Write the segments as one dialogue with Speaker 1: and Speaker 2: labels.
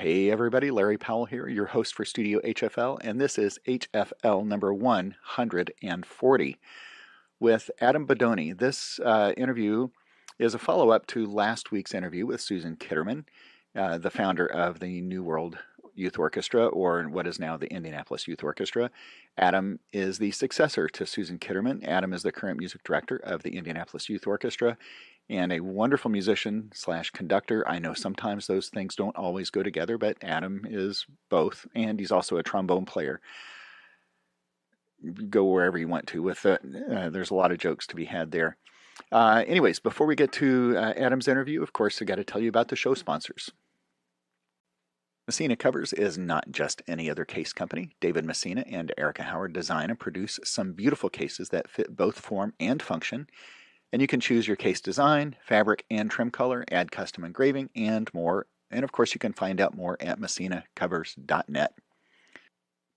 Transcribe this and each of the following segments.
Speaker 1: Hey everybody, Larry Powell here, your host for Studio HFL, and this is HFL number 140 with Adam Bodoni. This interview is a follow-up to last week's interview with Susan Kitterman, the founder of the New World Youth Orchestra, or what is now the Indianapolis Youth Orchestra. Adam is the successor to Susan Kitterman. Adam is the current music director of the Indianapolis Youth Orchestra and a wonderful musician slash conductor. I know sometimes those things don't always go together, but Adam is both, and he's also a trombone player. Go wherever you want to with it. There's a lot of jokes to be had there. Anyways, before we get to Adam's interview, of course, I got to tell you about the show sponsors. Messina Covers is not just any other case company. David Messina and Erica Howard design and produce some beautiful cases that fit both form and function. And you can choose your case design, fabric, and trim color, add custom engraving, and more. And of course, you can find out more at messinacovers.net.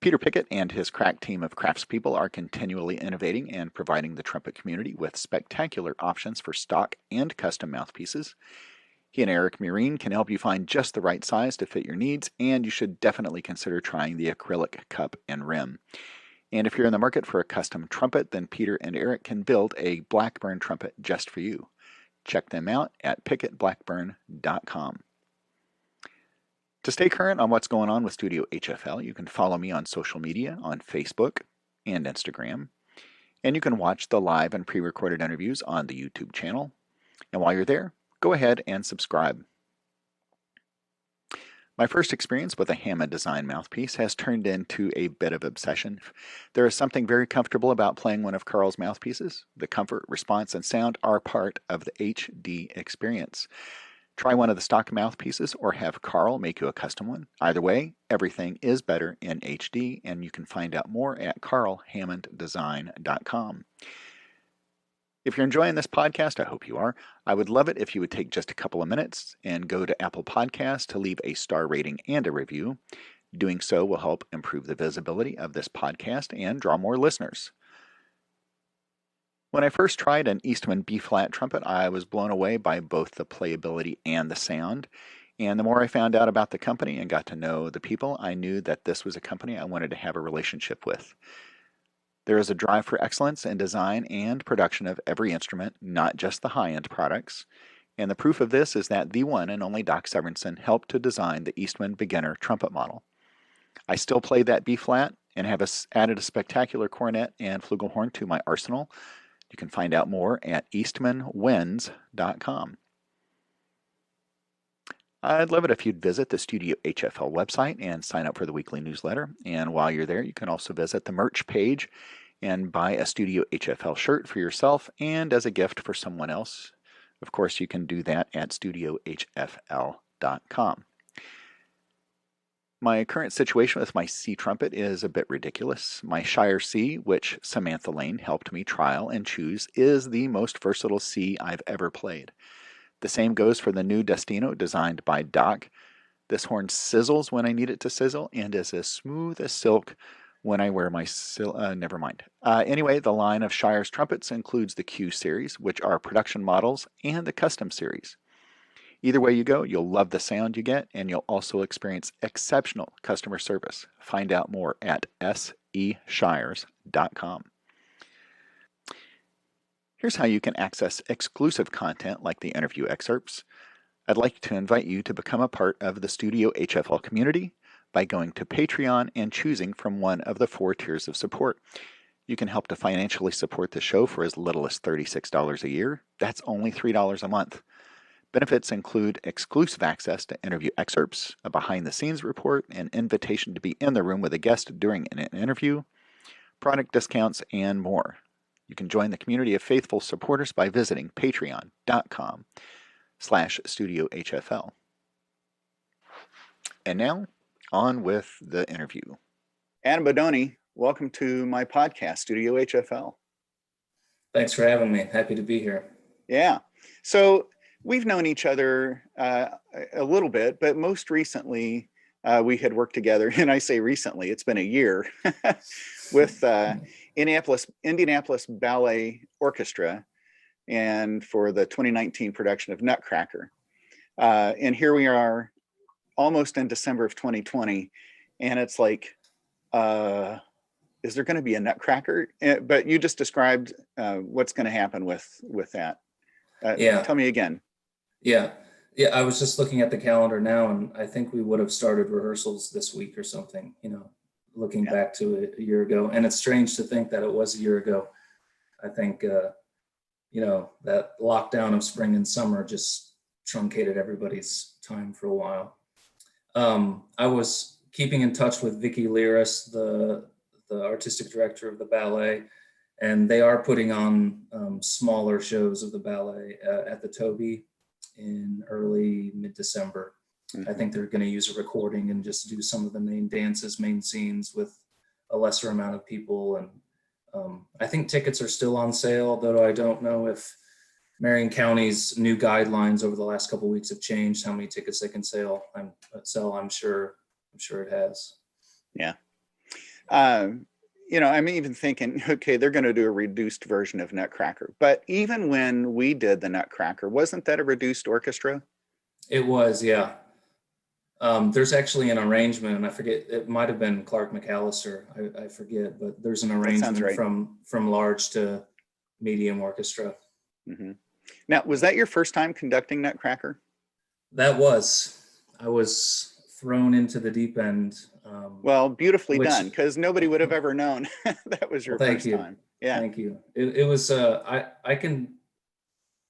Speaker 1: Peter Pickett and his crack team of craftspeople are continually innovating and providing the trumpet community with spectacular options for stock and custom mouthpieces. He and Eric Murine can help you find just the right size to fit your needs, and you should definitely consider trying the acrylic cup and rim. And if you're in the market for a custom trumpet, then Peter and Eric can build a Blackburn trumpet just for you. Check them out at pickettblackburn.com. To stay current on what's going on with Studio HFL, you can follow me on social media on Facebook and Instagram. And you can watch the live and pre-recorded interviews on the YouTube channel. And while you're there, go ahead and subscribe. My first experience with a Hammond design mouthpiece has turned into a bit of obsession. There is something very comfortable about playing one of Carl's mouthpieces. The comfort, response, and sound are part of the HD experience. Try one of the stock mouthpieces or have Carl make you a custom one. Either way, everything is better in HD, and you can find out more at carlhammonddesign.com. If you're enjoying this podcast, I hope you are, I would love it if you would take just a couple of minutes and go to Apple Podcasts to leave a star rating and a review. Doing so will help improve the visibility of this podcast and draw more listeners. When I first tried an Eastman B-flat trumpet, I was blown away by both the playability and the sound. And the more I found out about the company and got to know the people, I knew that this was a company I wanted to have a relationship with. There is a drive for excellence in design and production of every instrument, not just the high-end products. And the proof of this is that the one and only Doc Severinsen helped to design the Eastman beginner trumpet model. I still play that B-flat and have added a spectacular cornet and flugelhorn to my arsenal. You can find out more at eastmanwins.com. I'd love it if you'd visit the Studio HFL website and sign up for the weekly newsletter. And while you're there, you can also visit the merch page and buy a Studio HFL shirt for yourself and as a gift for someone else. Of course, you can do that at studiohfl.com. My current situation with my C trumpet is a bit ridiculous. My Shire C, which Samantha Lane helped me trial and choose, is the most versatile C I've ever played. The same goes for the new Destino designed by Doc. This horn sizzles when I need it to sizzle and is as smooth as silk when I wear my never mind. Anyway, the line of Shire's trumpets includes the Q series, which are production models, and the custom series. Either way you go, you'll love the sound you get, and you'll also experience exceptional customer service. Find out more at seshires.com. Here's how you can access exclusive content like the interview excerpts. I'd like to invite you to become a part of the Studio HFL community by going to Patreon and choosing from one of the 4 tiers of support. You can help to financially support the show for as little as $36 a year. That's only $3 a month. Benefits include exclusive access to interview excerpts, a behind-the-scenes report, an invitation to be in the room with a guest during an interview, product discounts, and more. You can join the community of faithful supporters by visiting patreon.com/studiohfl. And now, on with the interview. Adam Bodoni, welcome to my podcast, Studio HFL.
Speaker 2: Thanks for having me. Happy to be here.
Speaker 1: Yeah. So we've known each other a little bit, but most recently we had worked together, and I say recently, it's been a year, with Indianapolis Ballet Orchestra, and for the 2019 production of Nutcracker. And here we are almost in December of 2020, and it's like, is there going to be a Nutcracker? But you just described what's going to happen with that.
Speaker 2: Yeah,
Speaker 1: Tell me again.
Speaker 2: yeah, yeah. I was just looking at the calendar now, and I think we would have started rehearsals this week or something, looking
Speaker 1: Yeah.
Speaker 2: back to a year ago. And it's strange to think that it was a year ago. I think, that lockdown of spring and summer just truncated everybody's time for a while. I was keeping in touch with Vicki Liris, the artistic director of the ballet, and they are putting on smaller shows of the ballet at the Toby in early mid-December. I think they're going to use a recording and just do some of the main dances, main scenes with a lesser amount of people. And I think tickets are still on sale, though I don't know if Marion County's new guidelines over the last couple of weeks have changed how many tickets they can sell. I'm sure it has.
Speaker 1: Yeah. I'm even thinking, okay, they're going to do a reduced version of Nutcracker. But even when we did the Nutcracker, wasn't that a reduced orchestra?
Speaker 2: It was, yeah. There's actually an arrangement, and I forget, it might have been Clark McAllister. I forget, but there's an arrangement
Speaker 1: right.
Speaker 2: from large to medium orchestra.
Speaker 1: Mm-hmm. Now, was that your first time conducting Nutcracker?
Speaker 2: That was. I was thrown into the deep end.
Speaker 1: Well, beautifully done, because nobody would have ever known that was your first time. Yeah.
Speaker 2: Thank you. It was, I can,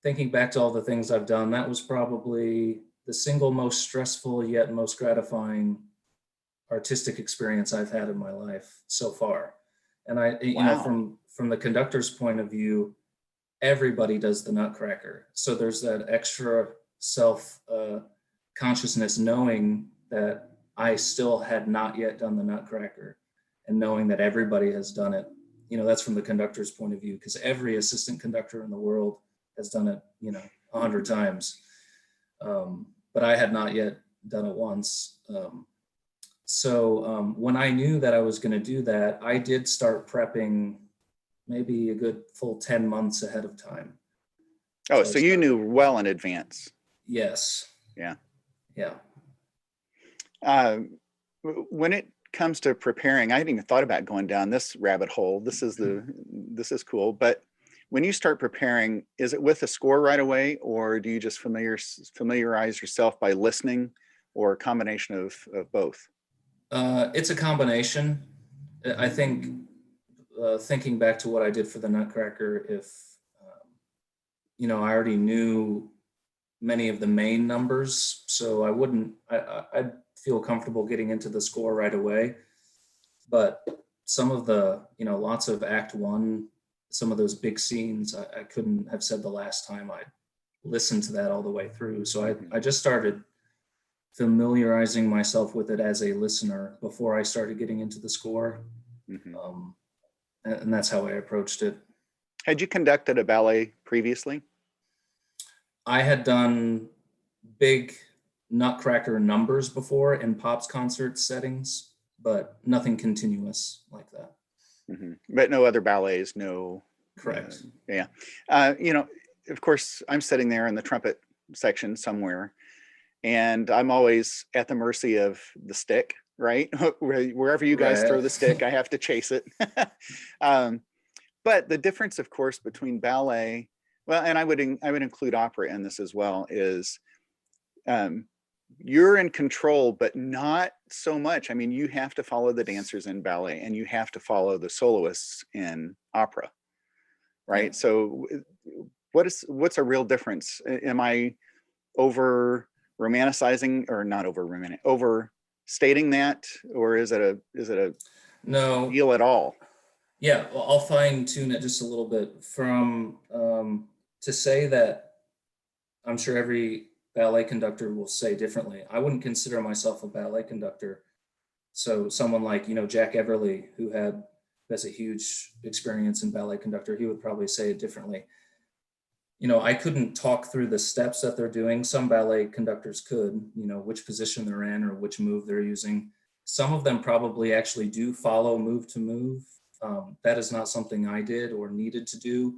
Speaker 2: thinking back to all the things I've done, that was probably the single most stressful yet most gratifying artistic experience I've had in my life so far. And from the conductor's point of view, everybody does the Nutcracker. So there's that extra self consciousness, knowing that I still had not yet done the Nutcracker, and knowing that everybody has done it. That's from the conductor's point of view, because every assistant conductor in the world has done it, 100 times. But I had not yet done it once. So when I knew that I was going to do that, I did start prepping maybe a good full 10 months ahead of time.
Speaker 1: Oh, so you knew well in advance.
Speaker 2: Yes.
Speaker 1: Yeah.
Speaker 2: Yeah.
Speaker 1: When it comes to preparing, I hadn't even thought about going down this rabbit hole. This is cool. But when you start preparing, is it with a score right away, or do you just familiarize yourself by listening, or a combination of both?
Speaker 2: It's a combination. I think, thinking back to what I did for the Nutcracker, if, I already knew many of the main numbers, so I'd feel comfortable getting into the score right away. But some of the, lots of Act One, some of those big scenes, I couldn't have said the last time I listened to that all the way through. So I just started familiarizing myself with it as a listener before I started getting into the score. Mm-hmm. And that's how I approached it.
Speaker 1: Had you conducted a ballet previously?
Speaker 2: I had done big Nutcracker numbers before in Pop's concert settings, but nothing continuous like that.
Speaker 1: Mm-hmm. But no other ballets, no.
Speaker 2: Correct.
Speaker 1: Yeah. Of course, I'm sitting there in the trumpet section somewhere, and I'm always at the mercy of the stick, right? Wherever you guys throw the stick, I have to chase it. But the difference, of course, between ballet, well, and I would include opera in this as well, is you're in control, but not so much. I mean, you have to follow the dancers in ballet, and you have to follow the soloists in opera, right? Yeah. So what's a real difference? Am I over romanticizing, or not overstating that, or is it a
Speaker 2: no
Speaker 1: deal at all?
Speaker 2: Yeah, well, I'll fine tune it just a little bit from to say that I'm sure every ballet conductor will say differently. I wouldn't consider myself a ballet conductor. So someone like, Jack Everly, who has a huge experience in ballet conductor, he would probably say it differently. I couldn't talk through the steps that they're doing. Some ballet conductors could, which position they're in or which move they're using. Some of them probably actually do follow move to move. That is not something I did or needed to do.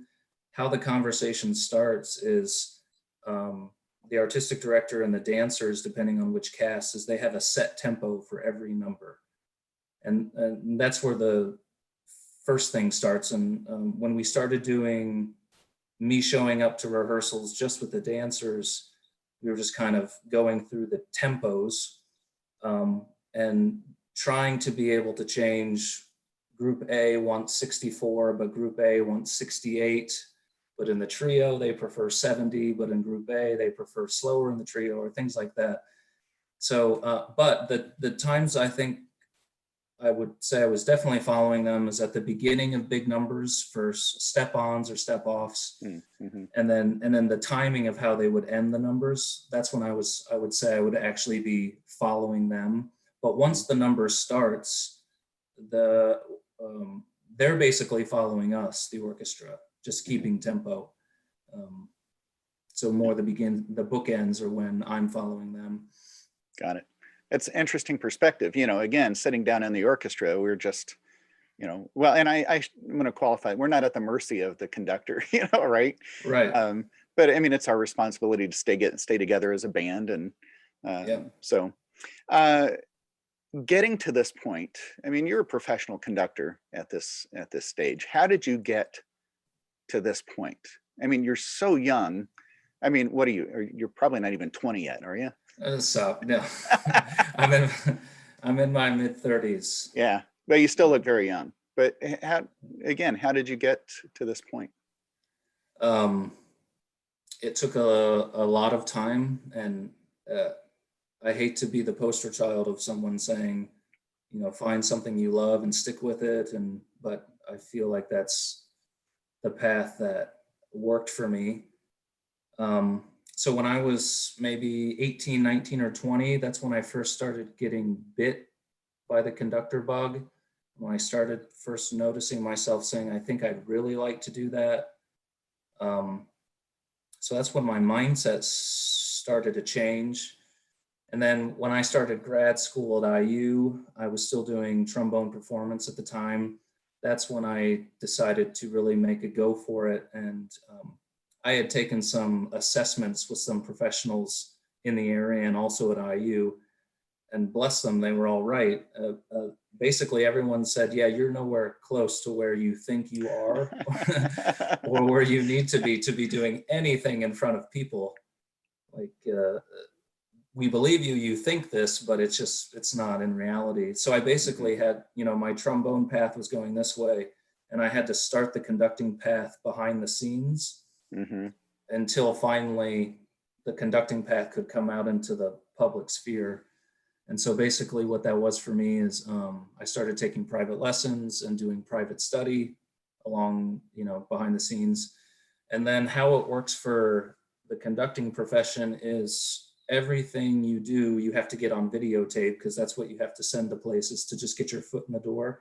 Speaker 2: How the conversation starts is the artistic director and the dancers, depending on which cast, is they have a set tempo for every number. And that's where the first thing starts. And when we started doing me showing up to rehearsals just with the dancers, we were just kind of going through the tempos and trying to be able to change. Group A wants 64, but Group A wants 68. But in the trio, they prefer 70, but in Group A, they prefer slower in the trio, or things like that. So, but the times I think I would say I was definitely following them is at the beginning of big numbers for step-ons or step-offs,
Speaker 1: Mm-hmm.
Speaker 2: and then the timing of how they would end the numbers. That's when I would say I would actually be following them. But once the number starts, they're basically following us, the orchestra, just keeping tempo. So more the bookends are when I'm following them.
Speaker 1: Got it. It's an interesting perspective. Again, sitting down in the orchestra, we're just, well, and I'm going to qualify, we're not at the mercy of the conductor, right?
Speaker 2: Right.
Speaker 1: But I mean, it's our responsibility to stay together as a band. And so getting to this point, I mean, you're a professional conductor at this stage. How did you get to this point? I mean, you're so young. I mean, what are you? You're probably not even 20 yet, are you?
Speaker 2: So no, I'm in my mid-30s.
Speaker 1: Yeah, but you still look very young. But how did you get to this point?
Speaker 2: It took a lot of time, and I hate to be the poster child of someone saying, find something you love and stick with it. But I feel like that's the path that worked for me. So when I was maybe 18, 19, or 20, that's when I first started getting bit by the conductor bug. When I started first noticing myself saying, I think I'd really like to do that. So that's when my mindset started to change. And then when I started grad school at IU, I was still doing trombone performance at the time. That's when I decided to really make a go for it. And I had taken some assessments with some professionals in the area and also at IU, and bless them, they were all right. Basically, everyone said, yeah, you're nowhere close to where you think you are or where you need to be doing anything in front of people. Like, we believe you think this, but it's not in reality. So I basically had, my trombone path was going this way, and I had to start the conducting path behind the scenes.
Speaker 1: Mm-hmm.
Speaker 2: Until finally the conducting path could come out into the public sphere. And so basically what that was for me is I started taking private lessons and doing private study along, behind the scenes. And then how it works for the conducting profession is everything you do, you have to get on videotape, because that's what you have to send to places to just get your foot in the door.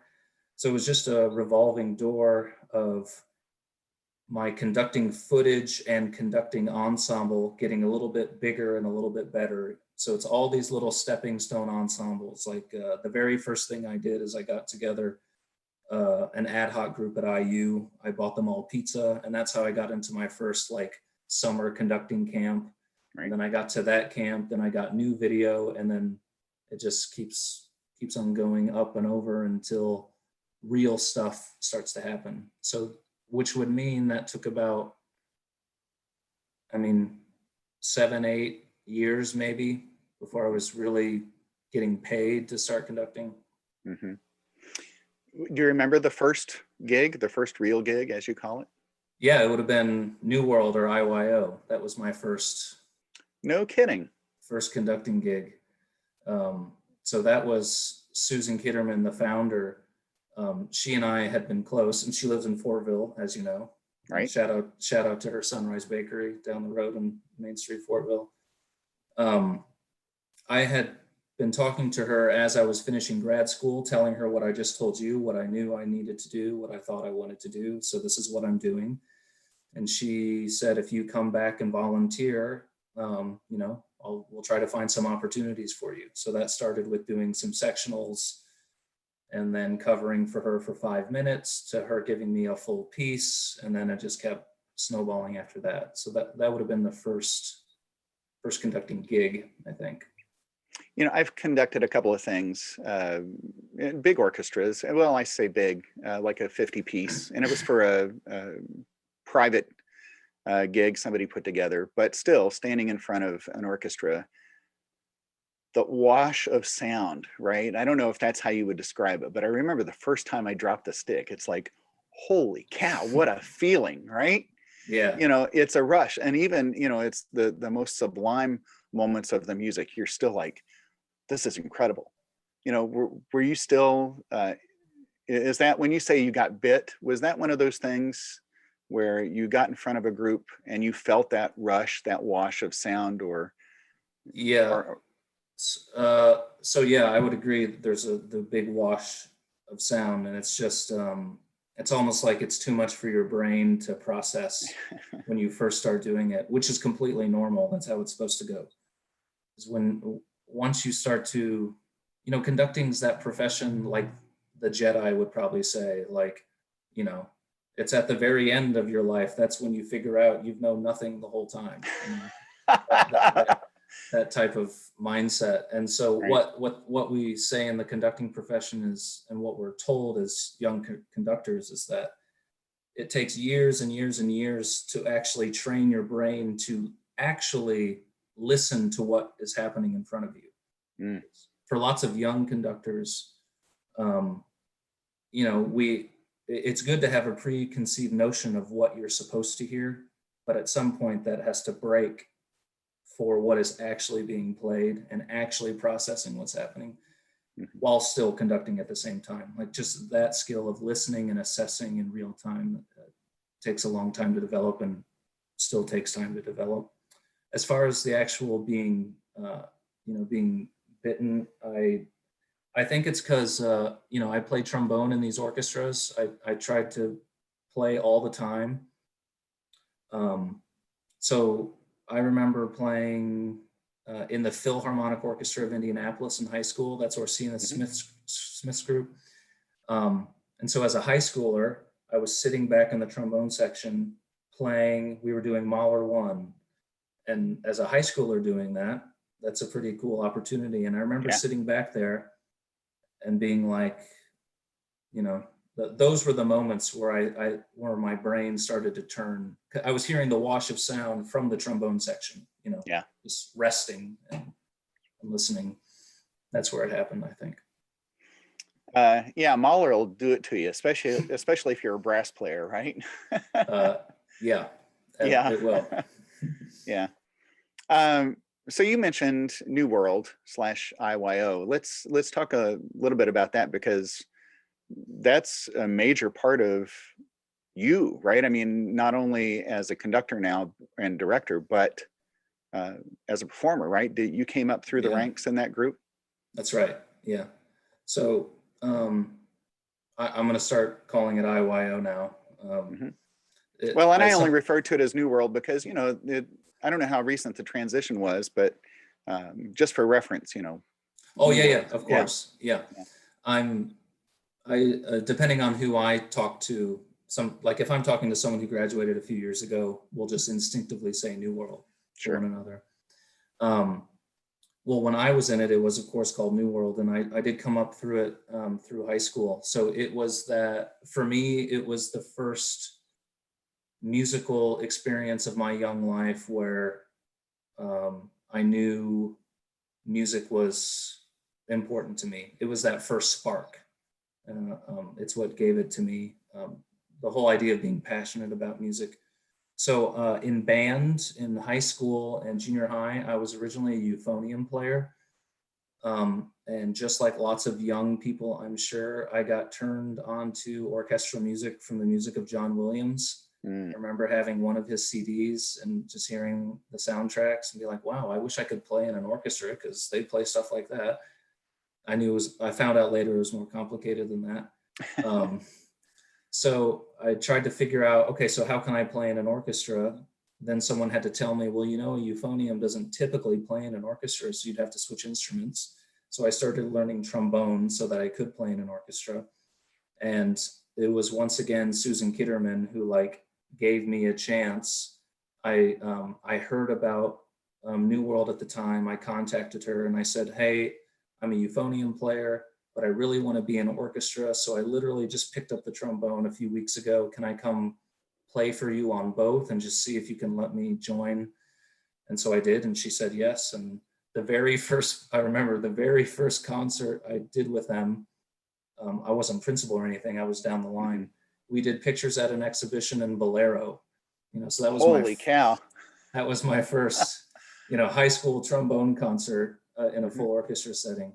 Speaker 2: So it was just a revolving door of my conducting footage and conducting ensemble getting a little bit bigger and a little bit better. So it's all these little stepping stone ensembles. Like the very first thing I did is I got together an ad hoc group at IU. I bought them all pizza, and that's how I got into my first summer conducting camp. Right. And then I got to that camp, then I got new video, and then it just keeps on going up and over until real stuff starts to happen. So which would mean that took about, 7-8 years maybe before I was really getting paid to start conducting.
Speaker 1: Mm-hmm. Do you remember the first real gig, as you call it?
Speaker 2: Yeah, it would have been New World or IYO. That was my first.
Speaker 1: No kidding.
Speaker 2: First conducting gig. So that was Susan Kitterman, the founder. She and I had been close, and she lives in Fortville, as you know.
Speaker 1: Right.
Speaker 2: Shout out to her Sunrise Bakery down the road on Main Street, Fortville. I had been talking to her as I was finishing grad school, telling her what I just told you, what I knew I needed to do, what I thought I wanted to do. So this is what I'm doing. And she said, if you come back and volunteer, we'll try to find some opportunities for you. So that started with doing some sectionals, and then covering for her for 5 minutes, to her giving me a full piece. And then it just kept snowballing after that. So that would have been the first first conducting gig, I think.
Speaker 1: You know, I've conducted a couple of things, in big orchestras. Well, I say big, like a 50 piece, and it was for a private gig somebody put together, but still standing in front of an orchestra, the wash of sound, right? I don't know if that's how you would describe it, but I remember the first time I dropped the stick, it's like, holy cow, what a feeling, right?
Speaker 2: Yeah.
Speaker 1: You know, it's a rush. And even, you know, it's the most sublime moments of the music. You're still like, this is incredible. You know, were you still, is that when you say you got bit, was that one of those things where you got in front of a group and you felt that rush, that wash of sound,
Speaker 2: Yeah.
Speaker 1: or
Speaker 2: So yeah, I would agree that there's the big wash of sound, and it's just it's almost like it's too much for your brain to process when you first start doing it, which is completely normal. That's how it's supposed to go. Is when once you start to, you know, conducting's that profession, like the Jedi would probably say, like, you know, it's at the very end of your life. That's when you figure out you've known nothing the whole time. You know? that type of mindset. And so
Speaker 1: right.
Speaker 2: what we say in the conducting profession is, and what we're told as young conductors, is that it takes years and years and years to actually train your brain to actually listen to what is happening in front of you.
Speaker 1: Mm.
Speaker 2: For lots of young conductors, you know, it's good to have a preconceived notion of what you're supposed to hear, but at some point that has to break for what is actually being played and actually processing what's happening, while still conducting at the same time. Like, just that skill of listening and assessing in real time takes a long time to develop, and still takes time to develop. As far as the actual being, you know, being bitten, I think it's because, you know, I play trombone in these orchestras. I tried to play all the time. So I remember playing in the Philharmonic Orchestra of Indianapolis in high school. That's Orsina Smith's group. And so as a high schooler, I was sitting back in the trombone section playing. We were doing Mahler 1. And as a high schooler doing that, that's a pretty cool opportunity. And I remember sitting back there and being like, you know, those were the moments where where my brain started to turn. I was hearing the wash of sound from the trombone section, you know, just resting and listening. That's where it happened, I think.
Speaker 1: Yeah, Mahler will do it to you, especially if you're a brass player, right?
Speaker 2: Yeah,
Speaker 1: yeah,
Speaker 2: it will.
Speaker 1: yeah. So you mentioned New World / IYO. Let's talk a little bit about that, because that's a major part of you, right? I mean, not only as a conductor now and director, but as a performer, right? You came up through the ranks in that group?
Speaker 2: That's right. Yeah. So I'm going to start calling it IYO now.
Speaker 1: Well, and I only refer to it as New World because, you know, I don't know how recent the transition was, but just for reference, you know.
Speaker 2: Oh, yeah, of course. Yeah. Depending on who I talk to, like if I'm talking to someone who graduated a few years ago, we'll just instinctively say New World to one another. Well, when I was in it, it was of course called New World, and I did come up through it through high school. So it was that, for me, it was the first musical experience of my young life where I knew music was important to me. It was that first spark. It's what gave it to me, the whole idea of being passionate about music. So in band, in high school and junior high, I was originally a euphonium player. And just like lots of young people, I'm sure, I got turned on to orchestral music from the music of John Williams. I remember having one of his CDs and just hearing the soundtracks and be like, wow, I wish I could play in an orchestra, because they play stuff like that. I found out later it was more complicated than that. So I tried to figure out, okay, so how can I play in an orchestra? Then someone had to tell me, well, you know, a euphonium doesn't typically play in an orchestra, so you'd have to switch instruments. So I started learning trombone so that I could play in an orchestra. And it was once again Susan Kitterman who gave me a chance. I heard about New World at the time, I contacted her and I said, hey, I'm a euphonium player, but I really want to be in an orchestra. So I literally just picked up the trombone a few weeks ago. Can I come play for you on both and just see if you can let me join? And so I did, and she said yes. And I remember the very first concert I did with them, I wasn't principal or anything, I was down the line. We did pictures at an exhibition in Bolero, so that was
Speaker 1: Holy cow.
Speaker 2: that was my first, high school trombone concert in a full orchestra setting.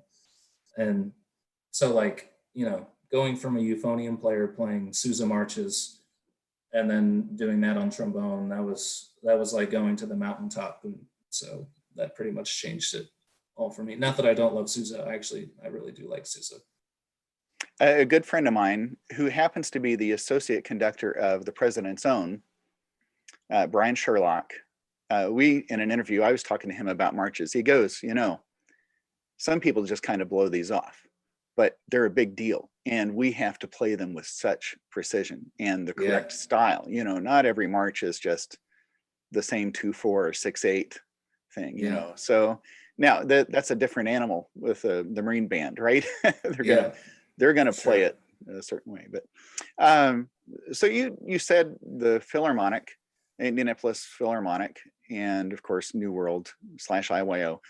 Speaker 2: And so going from a euphonium player playing Sousa marches and then doing that on trombone, that was like going to the mountaintop. And so that pretty much changed it all for me. Not that I don't love Sousa. I really do like Sousa.
Speaker 1: A good friend of mine who happens to be the associate conductor of the President's Own, Brian Sherlock, in an interview, I was talking to him about marches. He goes, some people just kind of blow these off, but they're a big deal. And we have to play them with such precision and the correct style. Not every march is just the same 2/4 or 6/8 thing, So now that's a different animal with the Marine Band, right? They're gonna play it a certain way. But so you said the Philharmonic, Indianapolis Philharmonic, and of course New World / IYO.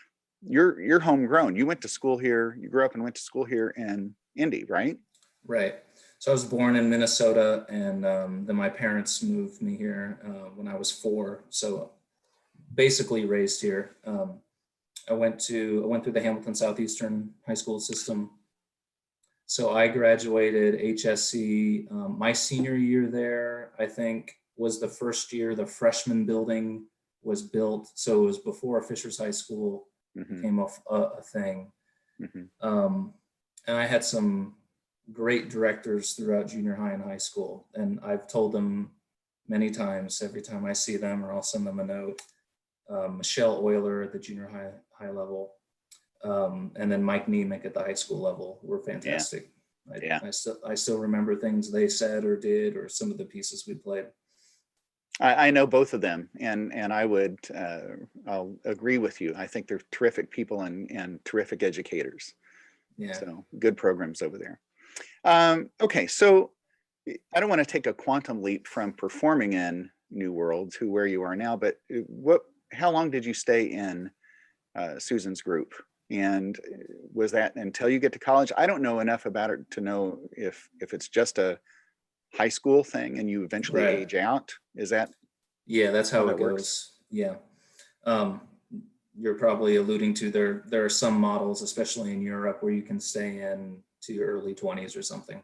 Speaker 1: You're homegrown. You went to school here. You grew up and went to school here in Indy, right?
Speaker 2: Right. So I was born in Minnesota, and then my parents moved me here when I was 4. So basically raised here. I went through the Hamilton Southeastern high school system. So I graduated HSC my senior year there, I think, was the first year the freshman building was built. So it was before Fishers High School became a thing. And I had some great directors throughout junior high and high school. And I've told them many times, every time I see them, or I'll send them a note. Michelle Euler at the junior high level, and then Mike Nemec at the high school level were fantastic. I still remember things they said or did, or some of the pieces we played.
Speaker 1: I know both of them, and I'll agree with you. I think they're terrific people and terrific educators. Yeah. So good programs over there. Okay, so I don't want to take a quantum leap from performing in New World to where you are now, but how long did you stay in Susan's group? And was that until you get to college? I don't know enough about it to know if it's just a high school thing and you eventually age out. Is that?
Speaker 2: Yeah, that's how it goes. Yeah. You're probably alluding to there are some models, especially in Europe, where you can stay in to your early 20s or something.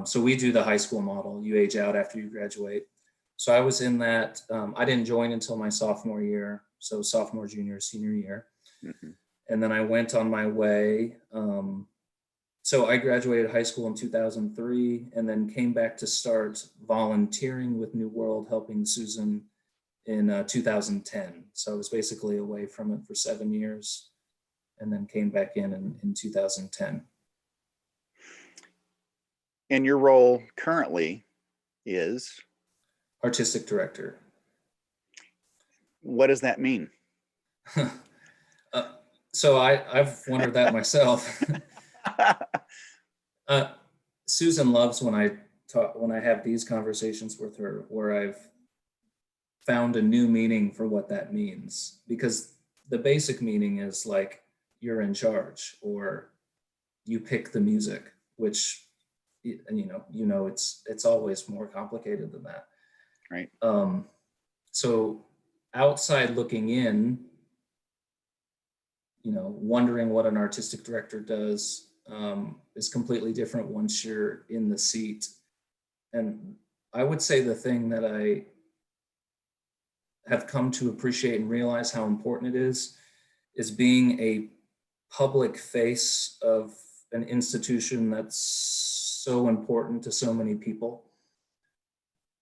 Speaker 2: So we do the high school model. You age out after you graduate. So I was in that. I didn't join until my sophomore year. So sophomore, junior, senior year. And then I went on my way. So I graduated high school in 2003 and then came back to start volunteering with New World, helping Susan in 2010. So I was basically away from it for 7 years and then came back in 2010.
Speaker 1: And your role currently is?
Speaker 2: Artistic director.
Speaker 1: What does that mean?
Speaker 2: So I've wondered that myself. Susan loves when I have these conversations with her, where I've found a new meaning for what that means, because the basic meaning is like you're in charge or you pick the music, which it's always more complicated than that.
Speaker 1: Right.
Speaker 2: So outside looking in, wondering what an artistic director does is completely different once you're in the seat. And I would say the thing that I have come to appreciate and realize how important it is being a public face of an institution that's so important to so many people.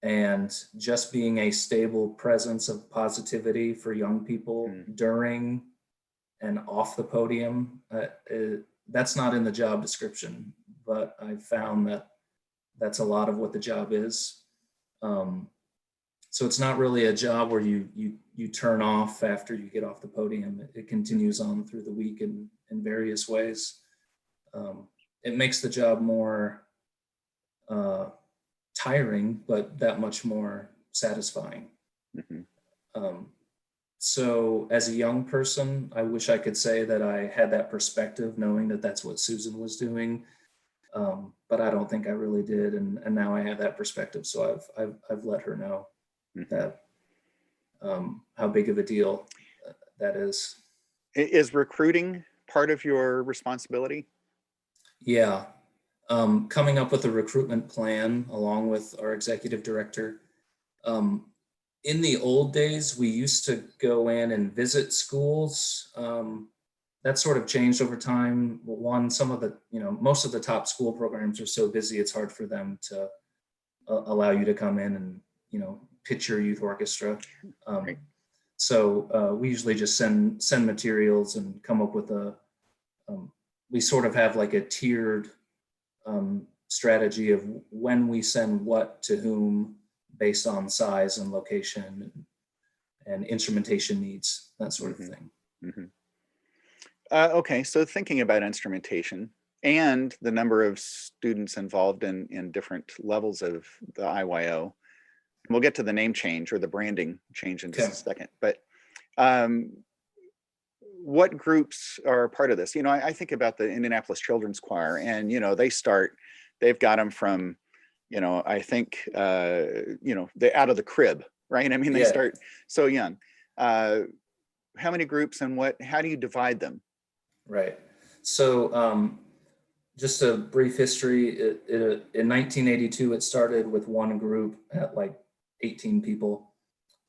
Speaker 2: And just being a stable presence of positivity for young people during and off the podium. That's not in the job description, but I found that that's a lot of what the job is. So it's not really a job where you turn off after you get off the podium. It continues on through the week in various ways. It makes the job more tiring, but that much more satisfying. So as a young person, I wish I could say that I had that perspective, knowing that that's what Susan was doing. But I don't think I really did. And now I have that perspective. So I've let her know that how big of a deal that is.
Speaker 1: Is recruiting part of your responsibility?
Speaker 2: Yeah. Coming up with a recruitment plan along with our executive director. In the old days, we used to go in and visit schools. That sort of changed over time. One, some of the, most of the top school programs are so busy, it's hard for them to allow you to come in and, pitch your youth orchestra.
Speaker 1: Right.
Speaker 2: So we usually just send materials and come up with we sort of have like a tiered strategy of when we send what to whom based on size and location and instrumentation needs, that sort of thing.
Speaker 1: Okay, so thinking about instrumentation and the number of students involved in different levels of the IYO, we'll get to the name change or the branding change in just a second, but what groups are part of this? I think about the Indianapolis Children's Choir, and they've got them from, I think, they're out of the crib, right? I mean, they start so young. How many groups and how do you divide them?
Speaker 2: Right. So just a brief history. In 1982, it started with one group at like 18 people.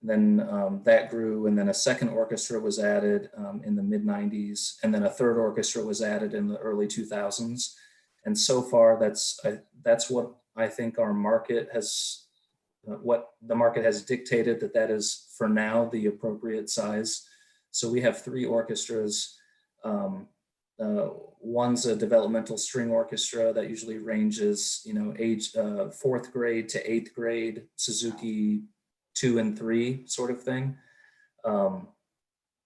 Speaker 2: Then that grew, and then a second orchestra was added in the mid 90s, and then a third orchestra was added in the early 2000s. And so far, that's what I think our market has, what the market has dictated that is for now the appropriate size. So we have 3 orchestras. One's a developmental string orchestra that usually ranges, age 4th grade to 8th grade, Suzuki 2 and 3 sort of thing.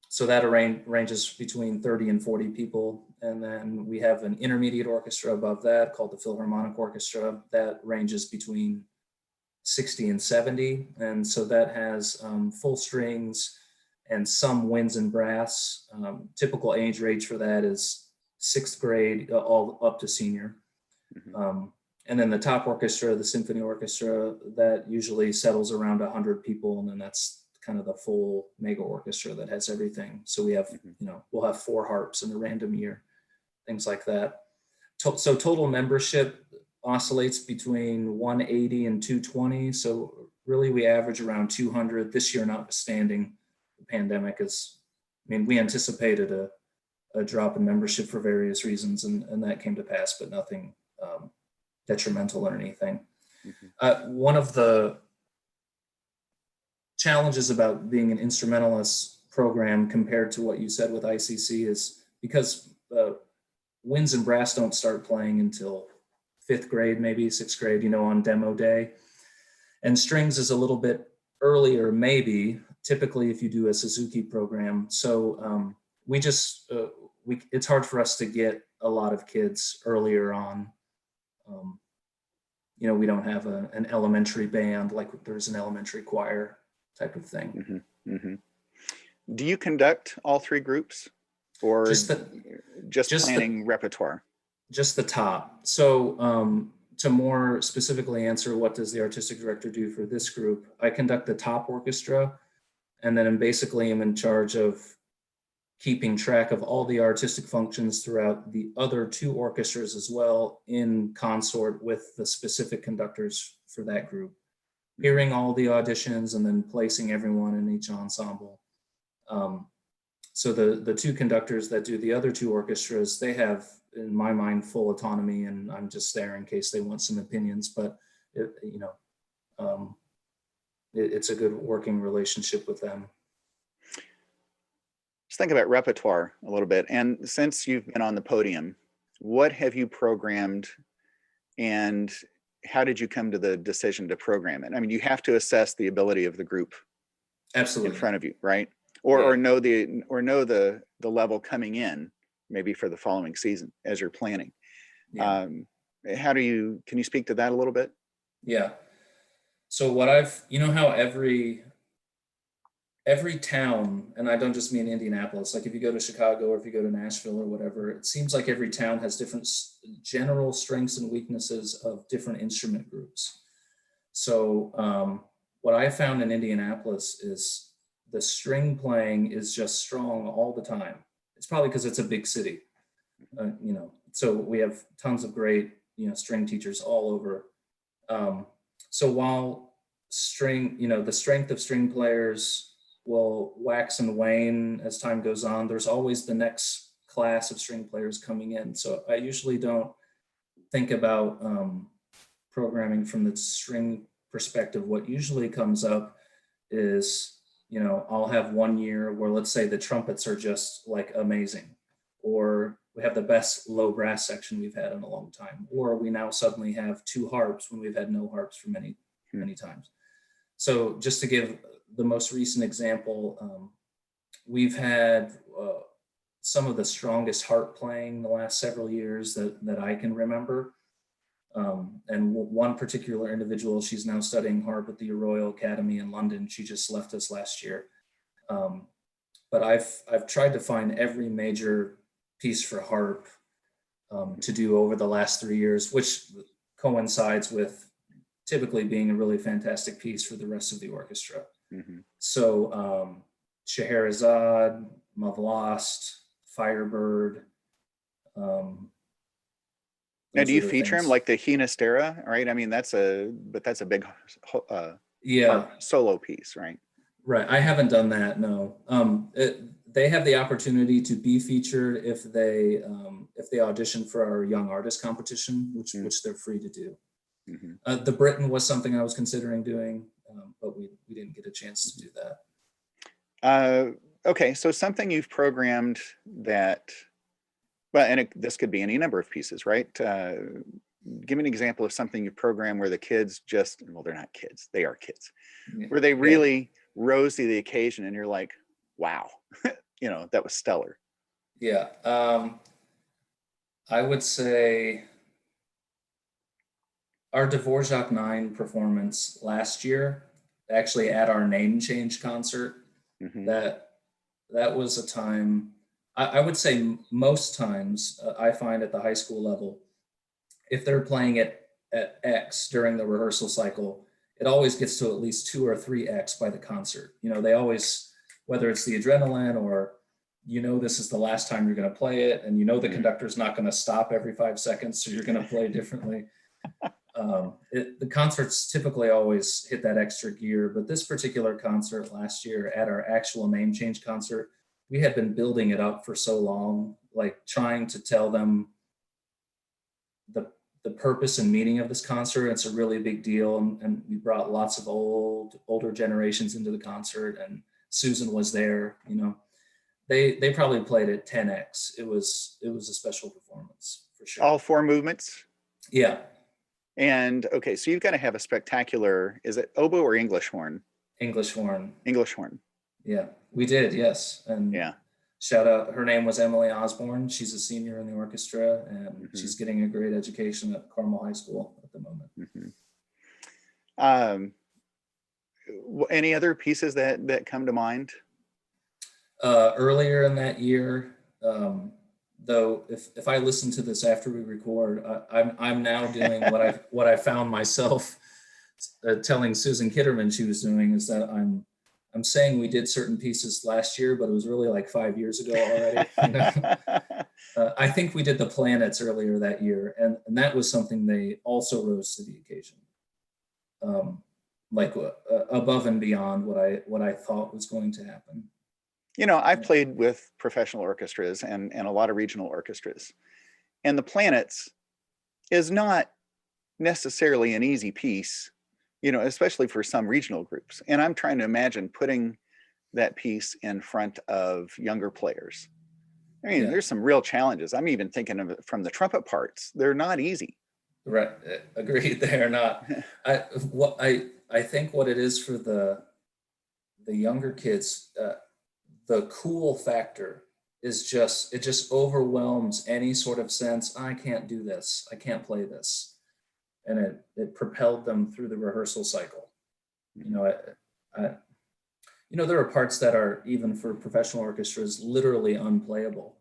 Speaker 2: So that ranges between 30 and 40 people. And then we have an intermediate orchestra above that called the Philharmonic Orchestra that ranges between 60 and 70. And so that has full strings and some winds and brass. Typical age range for that is 6th grade, all up to senior. And then the top orchestra, the symphony orchestra, that usually settles around 100 people. And then that's kind of the full mega orchestra that has everything. So we have, we'll have 4 harps in a random year, things like that. So total membership oscillates between 180 and 220. So really we average around 200 this year, notwithstanding the pandemic we anticipated a drop in membership for various reasons, and that came to pass, but nothing detrimental or anything. One of the challenges about being an instrumentalist program compared to what you said with ICC is because winds and brass don't start playing until 5th grade, maybe 6th grade, on demo day. And strings is a little bit earlier, maybe, typically if you do a Suzuki program. So it's hard for us to get a lot of kids earlier on. We don't have an elementary band like there's an elementary choir type of thing.
Speaker 1: Do you conduct all 3 groups, or just planning repertoire?
Speaker 2: Just the top. So to more specifically answer what does the artistic director do for this group, I conduct the top orchestra, and then I'm in charge of keeping track of all the artistic functions throughout the other 2 orchestras as well, in consort with the specific conductors for that group, hearing all the auditions and then placing everyone in each ensemble. So the 2 conductors that do the other 2 orchestras, they have, in my mind, full autonomy, and I'm just there in case they want some opinions, but it's a good working relationship with them.
Speaker 1: Let's think about repertoire a little bit. And since you've been on the podium, what have you programmed, and how did you come to the decision to program it? I mean, you have to assess the ability of the group in
Speaker 2: Absolutely.
Speaker 1: front of you, right?
Speaker 2: Yeah.
Speaker 1: Or know the level coming in, maybe for the following season as you're planning.
Speaker 2: Yeah.
Speaker 1: Can you speak to that a little bit?
Speaker 2: Yeah. So you know how every town, and I don't just mean Indianapolis, like if you go to Chicago or if you go to Nashville or whatever, it seems like every town has different general strengths and weaknesses of different instrument groups. So what I found in Indianapolis is the string playing is just strong all the time. It's probably because it's a big city, so we have tons of great, string teachers all over. So while the strength of string players will wax and wane as time goes on, there's always the next class of string players coming in. So I usually don't think about programming from the string perspective. What usually comes up is, I'll have one year where, let's say, the trumpets are just like amazing, or we have the best low brass section we've had in a long time, or we now suddenly have 2 harps when we've had no harps for many times. So just to give the most recent example, we've had some of the strongest harp playing the last several years that I can remember. And one particular individual, she's now studying harp at the Royal Academy in London. She just left us last year. But I've tried to find every major piece for harp to do over the last 3 years, which coincides with typically being a really fantastic piece for the rest of the orchestra.
Speaker 1: Mm-hmm.
Speaker 2: So Scheherazade, Mavlost, Firebird.
Speaker 1: Now, do you feature them like the Hinastera, right? I mean, that's a big harp solo piece, right?
Speaker 2: Right. I haven't done that. No. They have the opportunity to be featured if they audition for our young artist competition, which they're free to do. Mm-hmm. The Britain was something I was considering doing, but we didn't get a chance to do
Speaker 1: that. Okay, so something you've programmed that, well, and this could be any number of pieces, right? Give me an example of something you program where the kids they're not kids, they are kids, where they really rose to the occasion and you're like, wow, that was stellar.
Speaker 2: Yeah. I would say our Dvorak 9 performance last year, actually at our name change concert, that was a time, I would say most times I find at the high school level, if they're playing it at X during the rehearsal cycle, it always gets to at least 2 or 3X by the concert. They always, whether it's the adrenaline or, this is the last time you're going to play it, and the conductor's not going to stop every 5 seconds, so you're going to play differently. The concerts typically always hit that extra gear, but this particular concert last year at our actual name change concert, we had been building it up for so long, like trying to tell them the purpose and meaning of this concert. It's a really big deal, and we brought lots of older generations into the concert, and Susan was there. They probably played it 10X. It was a special performance for sure.
Speaker 1: All 4 movements?
Speaker 2: Yeah.
Speaker 1: And okay, so you've got to have a spectacular, is it oboe or English horn?
Speaker 2: English horn.
Speaker 1: English horn.
Speaker 2: Yeah, we did, yes. And shout out, her name was Emily Osborne. She's a senior in the orchestra, and she's getting a great education at Carmel High School at the moment.
Speaker 1: Any other pieces that come to mind?
Speaker 2: Earlier in that year, though, if I listen to this after we record, I'm now doing what I found myself telling Susan Kitterman she was doing, is that I'm saying we did certain pieces last year, but it was really like 5 years ago already. I think we did the planets earlier that year, and that was something they also rose to the occasion, above and beyond what I thought was going to happen.
Speaker 1: I've played with professional orchestras and a lot of regional orchestras, and the planets is not necessarily an easy piece, especially for some regional groups. And I'm trying to imagine putting that piece in front of younger players. I mean, there's some real challenges. I'm even thinking of it from the trumpet parts. They're not easy.
Speaker 2: Right, agreed there. Not, I think what it is for the younger kids, the cool factor is just, it just overwhelms any sort of sense. I can't do this. I can't play this, and it propelled them through the rehearsal cycle. You know, I there are parts that are, even for professional orchestras, literally unplayable,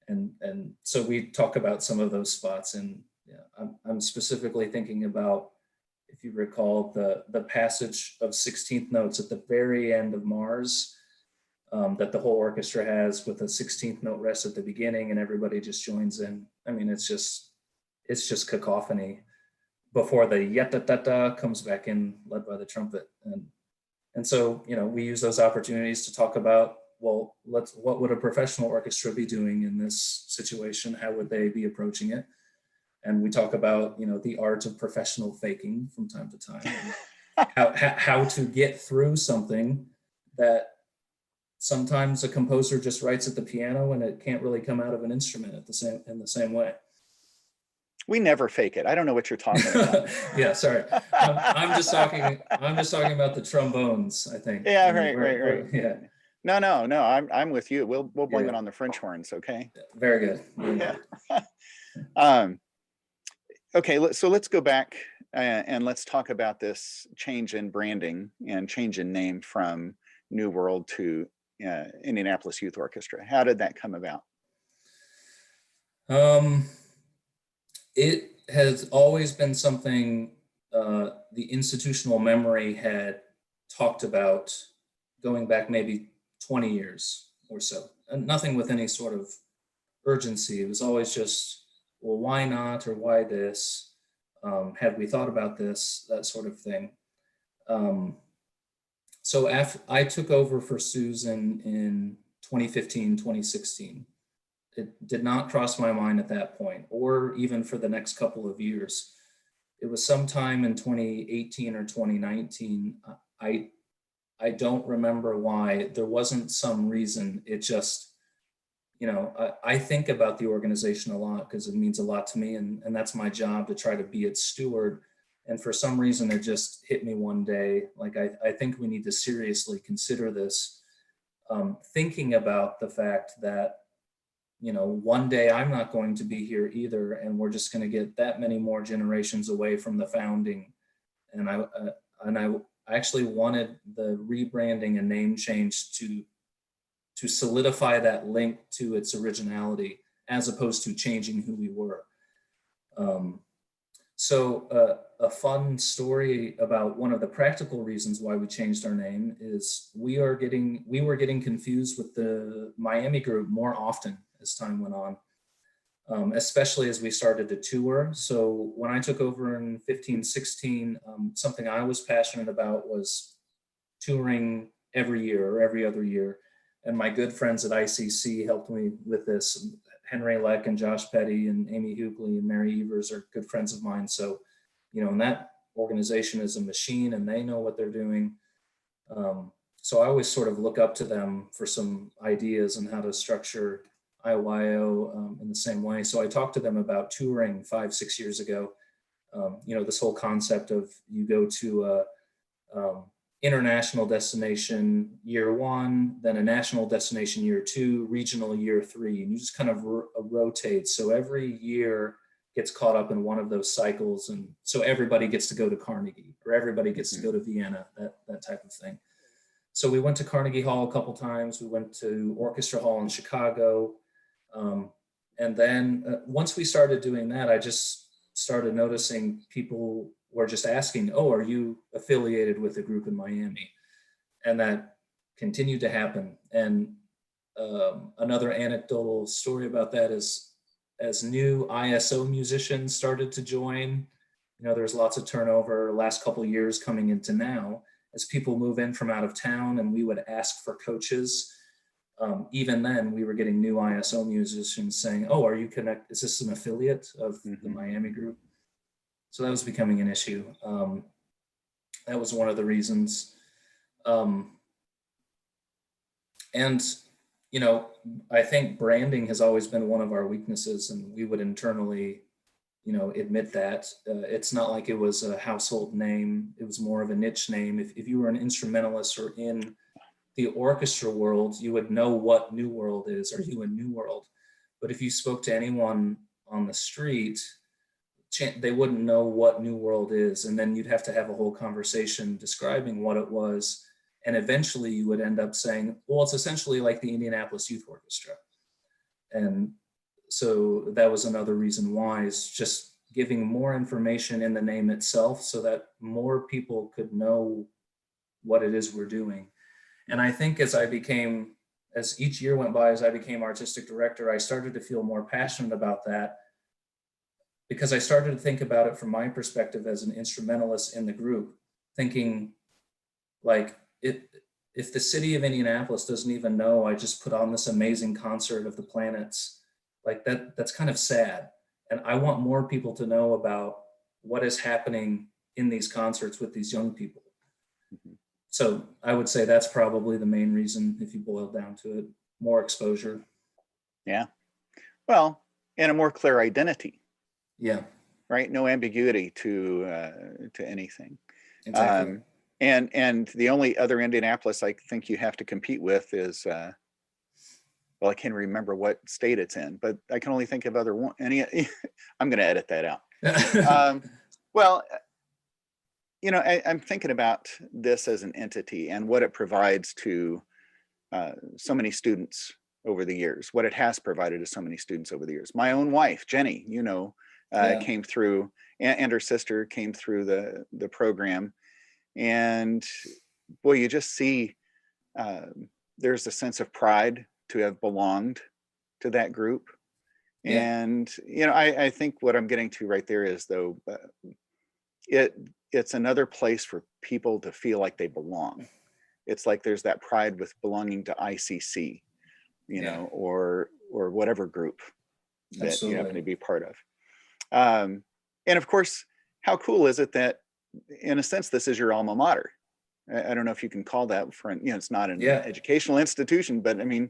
Speaker 2: and so we talk about some of those spots. And yeah, I'm specifically thinking about, if you recall, the passage of 16th notes at the very end of Mars, that the whole orchestra has, with a 16th note rest at the beginning, and everybody just joins in. I mean, it's just cacophony before the yet da da comes back in, led by the trumpet. And so, we use those opportunities to talk about, well, what would a professional orchestra be doing in this situation? How would they be approaching it? And we talk about, the art of professional faking from time to time, and how to get through something that sometimes a composer just writes at the piano and it can't really come out of an instrument in the same way.
Speaker 1: We never fake it. I don't know what you're talking about.
Speaker 2: Yeah, sorry. I'm just talking about the trombones, I think.
Speaker 1: Yeah, right.
Speaker 2: Yeah.
Speaker 1: No. I'm with you. We'll blame it on the French horns. Okay.
Speaker 2: Very good.
Speaker 1: Yeah. Okay. So let's go back and let's talk about this change in branding and change in name from New World to Indianapolis Youth Orchestra. How did that come about?
Speaker 2: It has always been something the institutional memory had talked about, going back maybe 20 years or so, and nothing with any sort of urgency. It was always just, well, why not, or why this? Had we thought about this? That sort of thing. So after I took over for Susan in 2015, 2016, it did not cross my mind at that point, or even for the next couple of years. It was sometime in 2018 or 2019. I don't remember why. There wasn't some reason. It just, I think about the organization a lot because it means a lot to me, and that's my job, to try to be its steward. And for some reason, it just hit me one day, like, I think we need to seriously consider this, thinking about the fact that, one day I'm not going to be here either, and we're just going to get that many more generations away from the founding. And I actually wanted the rebranding and name change to solidify that link to its originality, as opposed to changing who we were. So a fun story about one of the practical reasons why we changed our name is we were getting confused with the Miami group more often as time went on, especially as we started to tour. So when I took over in 15, 16, something I was passionate about was touring every year or every other year. And my good friends at ICC helped me with this. Henry Leck and Josh Petty and Amy Hughley and Mary Evers are good friends of mine. So, and that organization is a machine, and they know what they're doing. So I always sort of look up to them for some ideas on how to structure IYO in the same way. So I talked to them about touring 5-6 years ago. This whole concept of, you go to international destination year 1, then a national destination year 2, regional year 3, and you just kind of rotate. So every year gets caught up in one of those cycles, and so everybody gets to go to Carnegie, or everybody gets to go to Vienna, that type of thing. So we went to Carnegie Hall a couple times. We went to Orchestra Hall in Chicago. And then once we started doing that, I just started noticing people were just asking, oh, are you affiliated with a group in Miami? And that continued to happen. And another anecdotal story about that is, as new ISO musicians started to join, there's lots of turnover last couple of years coming into now, as people move in from out of town, and we would ask for coaches. Even then, we were getting new ISO musicians saying, oh, are you connected? Is this an affiliate of the Miami group? So that was becoming an issue. That was one of the reasons. And, I think branding has always been one of our weaknesses, and we would internally admit that. It's not like it was a household name. It was more of a niche name. If you were an instrumentalist or in the orchestra world, you would know what New World is. Are you in New World? But if you spoke to anyone on the street, they wouldn't know what New World is. And then you'd have to have a whole conversation describing what it was. And eventually you would end up saying, well, it's essentially like the Indianapolis Youth Orchestra. And so that was another reason why, is just giving more information in the name itself so that more people could know what it is we're doing. And I think as each year went by, as I became artistic director, I started to feel more passionate about that, because I started to think about it from my perspective as an instrumentalist in the group, thinking like, if the city of Indianapolis doesn't even know I just put on this amazing concert of the planets, like that's kind of sad. And I want more people to know about what is happening in these concerts with these young people. Mm-hmm. So I would say that's probably the main reason, if you boil down to it, more exposure.
Speaker 1: Yeah. Well, and a more clear identity.
Speaker 2: Yeah.
Speaker 1: Right. No ambiguity to anything.
Speaker 2: Exactly.
Speaker 1: And the only other Indianapolis I think you have to compete with is, well, I can't remember what state it's in, but I can only think of I'm going to edit that out. Well, I'm thinking about this as an entity and what it provides to so many students over the years, what it has provided to so many students over the years. My own wife, Jenny, came through, and her sister came through the program. And boy, you just see there's a sense of pride to have belonged to that group. Yeah. And, I think what I'm getting to right there is, though, it's another place for people to feel like they belong. It's like there's that pride with belonging to ICC, or whatever group that Absolutely. You happen to be part of. And of course, how cool is it that, in a sense, this is your alma mater? I don't know if you can call that, it's not an educational institution, but I mean,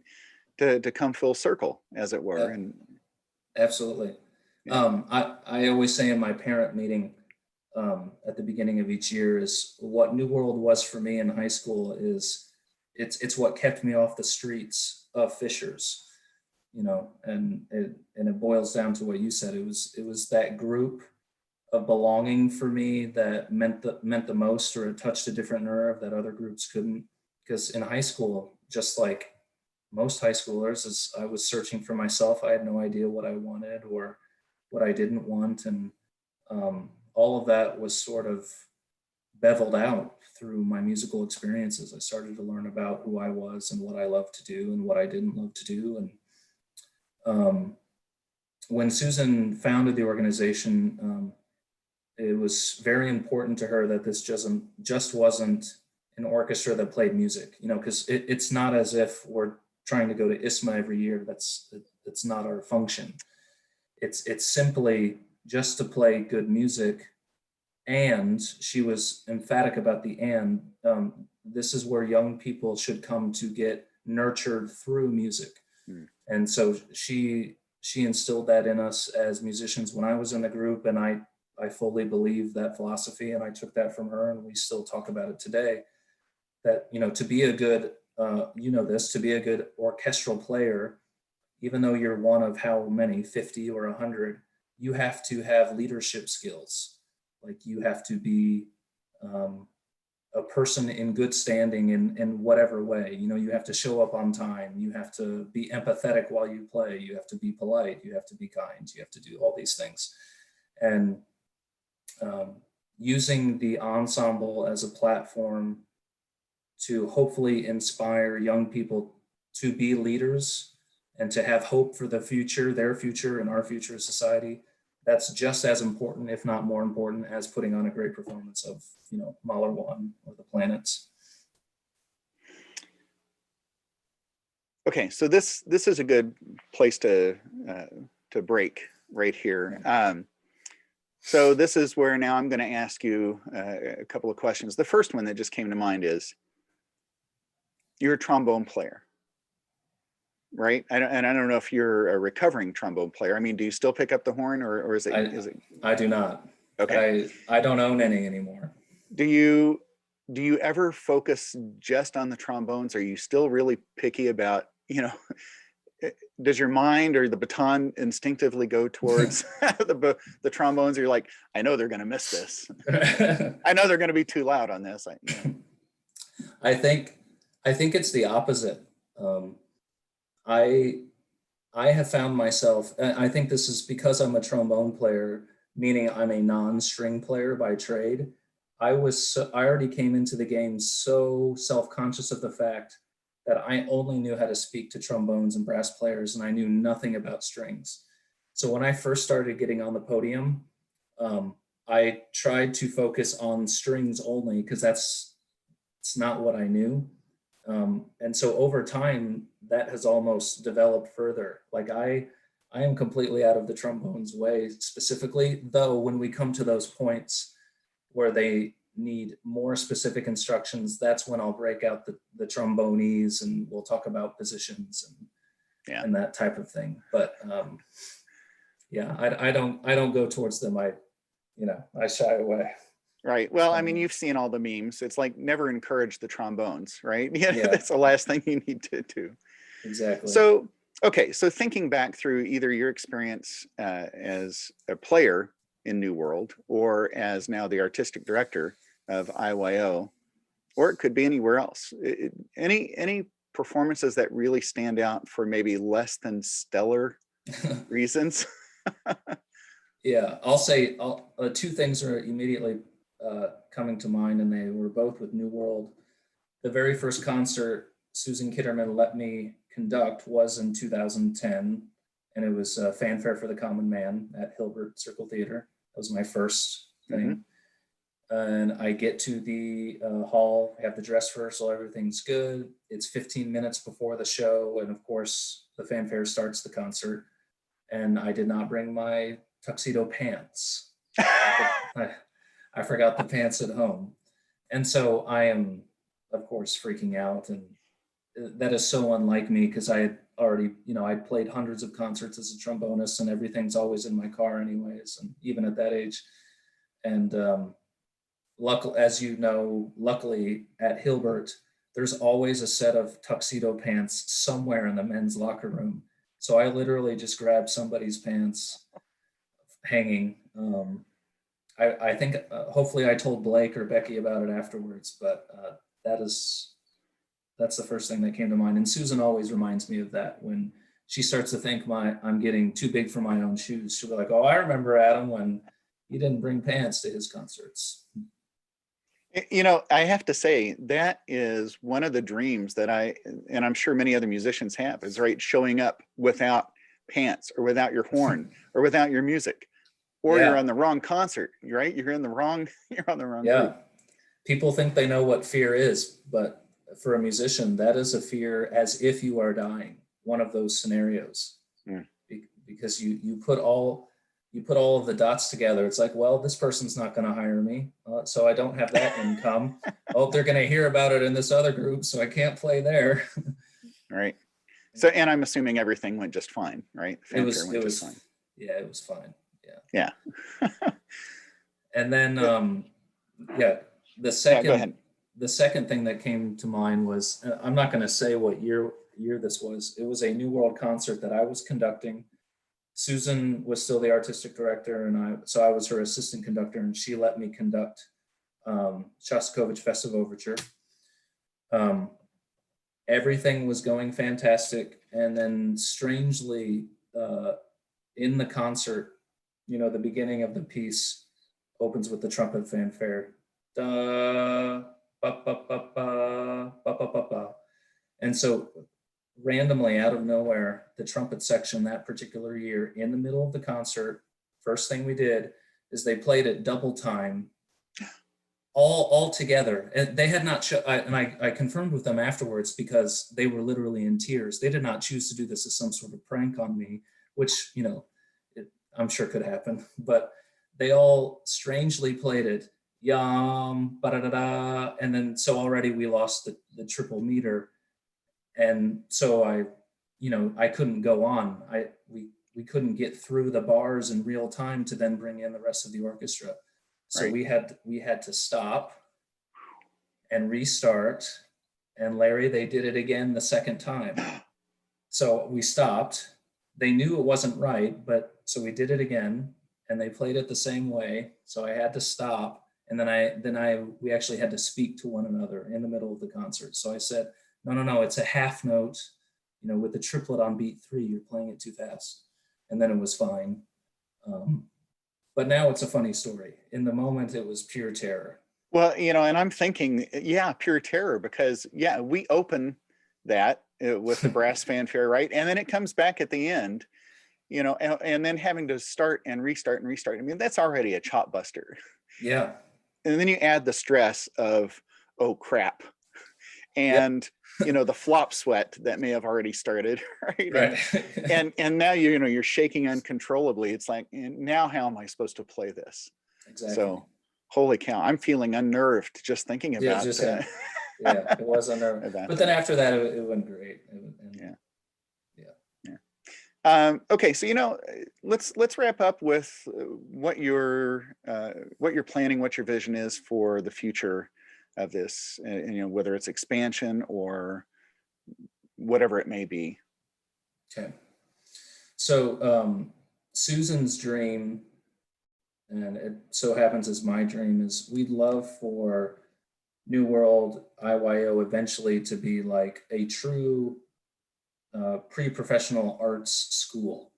Speaker 1: to come full circle, as it were. And
Speaker 2: absolutely. Yeah. I always say in my parent meeting at the beginning of each year is what New World was for me in high school is it's what kept me off the streets of Fishers, and it boils down to what you said. It was that group of belonging for me that meant the most, or it touched a different nerve that other groups couldn't. Because in high school, just like most high schoolers, as I was searching for myself, I had no idea what I wanted or what I didn't want. And all of that was sort of beveled out through my musical experiences. I started to learn about who I was and what I loved to do and what I didn't love to do. And when Susan founded the organization, it was very important to her that this just wasn't an orchestra that played music, because it's not as if we're trying to go to ISMA every year. That's not our function. It's simply just to play good music. And she was emphatic about the and. This is where young people should come to get nurtured through music. Mm. And so she instilled that in us as musicians when I was in the group, and I fully believe that philosophy, and I took that from her, and we still talk about it today, that, to be a good, to be a good orchestral player, even though you're one of how many, 50 or 100, you have to have leadership skills. Like you have to be a person in good standing in whatever way. You have to show up on time. You have to be empathetic while you play. You have to be polite. You have to be kind. You have to do all these things. And using the ensemble as a platform to hopefully inspire young people to be leaders and to have hope for the future, their future, and our future as society. That's just as important, if not more important, as putting on a great performance of, Mahler 1 or the Planets.
Speaker 1: Okay, so this is a good place to break right here. So this is where now I'm going to ask you a couple of questions. The first one that just came to mind is, you're a trombone player. right? And I don't know if you're a recovering trombone player. I mean, do you still pick up the horn, or is
Speaker 2: I
Speaker 1: is it
Speaker 2: I do not.
Speaker 1: okay?
Speaker 2: I don't own any anymore.
Speaker 1: Do you ever focus just on the trombones? Are you still really picky about, does your mind or the baton instinctively go towards the trombones? Or you're like, I know they're going to miss this. I know they're going to be too loud on this.
Speaker 2: I think it's the opposite. Um, I I have found myself, and I think this is because I'm a trombone player, meaning I'm a non-string player by trade. I already came into the game so self-conscious of the fact that I only knew how to speak to trombones and brass players, and I knew nothing about strings. So when I first started getting on the podium, um, I tried to focus on strings only because it's not what I knew. And so over time, that has almost developed further. Like I am completely out of the trombone's way specifically, though when we come to those points where they need more specific instructions, that's when I'll break out the trombones and we'll talk about positions
Speaker 1: Yeah.
Speaker 2: and that type of thing. But yeah, I don't go towards them. I shy away.
Speaker 1: Right. Well, I mean, you've seen all the memes. It's like never encourage the trombones, right? Yeah,
Speaker 2: Yeah,
Speaker 1: that's the last thing you need to do.
Speaker 2: exactly.
Speaker 1: So, okay. So thinking back through either your experience as a player in New World or as now the artistic director of IYO, or it could be anywhere else. Any performances that really stand out for maybe less than stellar reasons?
Speaker 2: Yeah, I'll say two things are immediately coming to mind, and they were both with New World. The very first concert Susan Kitterman let me conduct was in 2010, and it was Fanfare for the Common Man at Hilbert Circle Theater. That was my first thing. And I get to the hall, I have the dress rehearsal, everything's good. It's 15 minutes before the show, and of course, the fanfare starts the concert. And I did not bring my tuxedo pants. I forgot the pants at home. And so I am, of course, freaking out. And that is so unlike me because I had already, I'd played hundreds of concerts as a trombonist and everything's always in my car anyways, and even at that age. And luckily at Hilbert, there's always a set of tuxedo pants somewhere in the men's locker room. So I literally just grabbed somebody's pants hanging. I think hopefully I told Blake or Becky about it afterwards, but that's the first thing that came to mind. And Susan always reminds me of that when she starts to think I'm getting too big for my own shoes. She'll be like, "Oh, I remember Adam when he didn't bring pants to his concerts."
Speaker 1: I have to say that is one of the dreams that and I'm sure many other musicians have, is right, showing up without pants or without your horn or without your music, or you're
Speaker 2: Yeah,
Speaker 1: on the wrong concert, right? You're on the wrong
Speaker 2: yeah.
Speaker 1: group.
Speaker 2: People think they know what fear is, but for a musician, that is a fear as if you are dying. One of those scenarios, because you put all of the dots together. It's like, well, this person's not going to hire me, so I don't have that income. Oh, they're going to hear about it in this other group, so I can't play there.
Speaker 1: Right. So, and I'm assuming everything went just fine, right? Fanfare went just fine.
Speaker 2: Yeah, it was fine.
Speaker 1: Yeah.
Speaker 2: And then, the second thing that came to mind was, I'm not going to say what year this was. It was a New World concert that I was conducting. Susan was still the artistic director, and I was her assistant conductor, and she let me conduct Shostakovich Festive Overture. Everything was going fantastic, and then strangely, in the concert, the beginning of the piece opens with the trumpet fanfare. Da, ba, ba, ba, ba, ba, ba, ba, ba. And so randomly out of nowhere, the trumpet section that particular year in the middle of the concert, first thing we did is they played it double time all together. And they had not I confirmed with them afterwards because they were literally in tears. They did not choose to do this as some sort of prank on me, which, I'm sure could happen, but they all strangely played it. Yum, ba-da-da-da. And then, so already we lost the triple meter. And so I I couldn't go on. We couldn't get through the bars in real time to then bring in the rest of the orchestra. So
Speaker 1: Right.
Speaker 2: we had to stop and restart. And Larry, they did it again the second time. So we stopped. They knew it wasn't right, but so we did it again, and they played it the same way. So I had to stop, and then we actually had to speak to one another in the middle of the concert. So I said, no, it's a half note. With the triplet on beat 3, you're playing it too fast. And then it was fine. But now it's a funny story. In the moment, it was pure terror.
Speaker 1: Well, and I'm thinking, yeah, pure terror, because we open that with the brass fanfare, right? And then it comes back at the end, and then having to start and restart and restart. I mean, that's already a chop buster.
Speaker 2: Yeah.
Speaker 1: And then you add the stress of, oh crap. And the flop sweat that may have already started, right?
Speaker 2: Right.
Speaker 1: and now you're shaking uncontrollably. It's like, and now how am I supposed to play this?
Speaker 2: Exactly.
Speaker 1: So holy cow, I'm feling unnerved just thinking about
Speaker 2: it was unnerving. But then after that, it went great.
Speaker 1: Okay, so let's wrap up with what you're planning, what your vision is for the future of this, whether it's expansion or whatever it may be.
Speaker 2: Okay. So Susan's dream, and it so happens as my dream, is we'd love for New World IYO eventually to be like a true pre-professional arts school.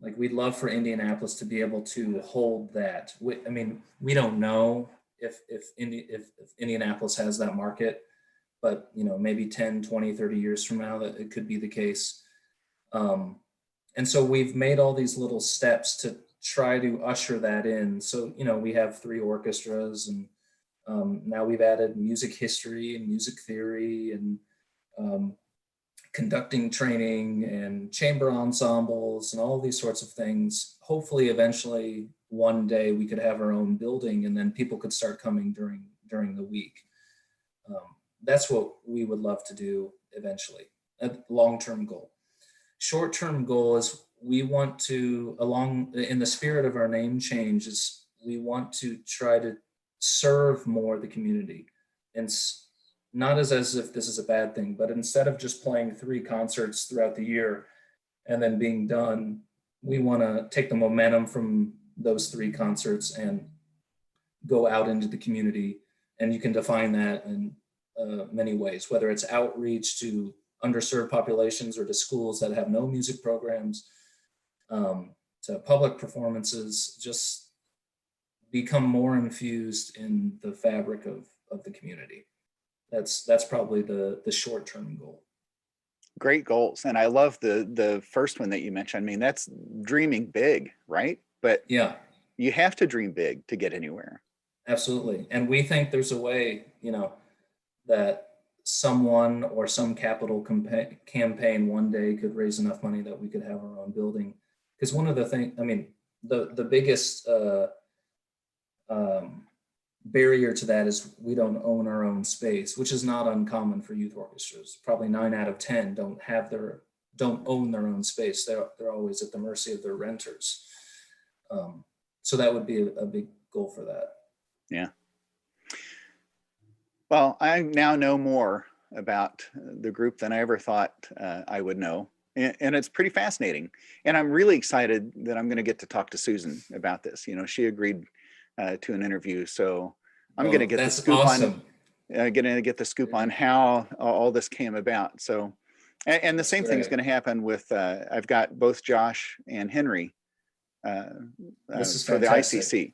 Speaker 2: Like, we'd love for Indianapolis to be able to hold that. We don't know if Indianapolis has that market, but maybe 10, 20, 30 years from now that it could be the case. And so we've made all these little steps to try to usher that in. So, we have 3 orchestras, and now we've added music history and music theory and conducting training and chamber ensembles and all these sorts of things. Hopefully, eventually, one day we could have our own building, and then people could start coming during the week. That's what we would love to do eventually, a long-term goal. Short-term goal is we want to, in the spirit of our name change, is we want to try to serve more the community, and not as if this is a bad thing, but instead of just playing 3 concerts throughout the year and then being done, we want to take the momentum from those 3 concerts and go out into the community. And you can define that in many ways, whether it's outreach to underserved populations or to schools that have no music programs, to public performances, just become more infused in the fabric of the community. That's probably the short-term goal.
Speaker 1: Great goals. And I love the first one that you mentioned. I mean, that's dreaming big, right? But
Speaker 2: yeah,
Speaker 1: you have to dream big to get anywhere.
Speaker 2: Absolutely. And we think there's a way, that someone or some capital campaign one day could raise enough money that we could have our own building. Because one of the things, the biggest barrier to that is we don't own our own space, which is not uncommon for youth orchestras. Probably 9 out of 10 don't own their own space. They're always at the mercy of their renters. So that would be a big goal for that.
Speaker 1: Yeah. Well, I now know more about the group than I ever thought I would know. And it's pretty fascinating. And I'm really excited that I'm going to get to talk to Susan about this. She agreed to an interview. So I'm going to get the scoop
Speaker 2: awesome.
Speaker 1: on how all this came about. So, and the
Speaker 2: That's
Speaker 1: same
Speaker 2: great.
Speaker 1: thing is going to happen with, I've got both Josh and Henry
Speaker 2: this is
Speaker 1: for
Speaker 2: fantastic.
Speaker 1: the ICC.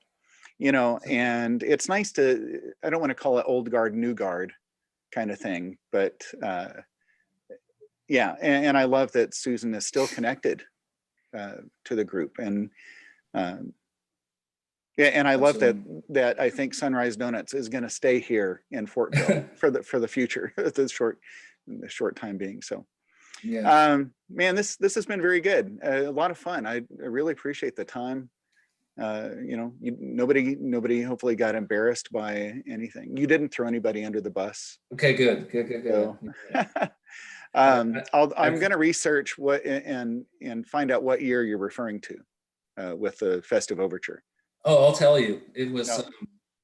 Speaker 1: And it's nice to, I don't want to call it old guard, new guard kind of thing, but yeah. And I love that Susan is still connected to the group. And yeah, and I love that I think Sunrise Donuts is going to stay here in Fortville for the future, the short time being. So
Speaker 2: yeah,
Speaker 1: man, this has been very good. A lot of fun. I really appreciate the time. Nobody hopefully got embarrassed by anything. You didn't throw anybody under the bus.
Speaker 2: Okay, good.
Speaker 1: So, I'm going to research what and find out what year you're referring to with the festive overture.
Speaker 2: Oh, I'll tell you. It was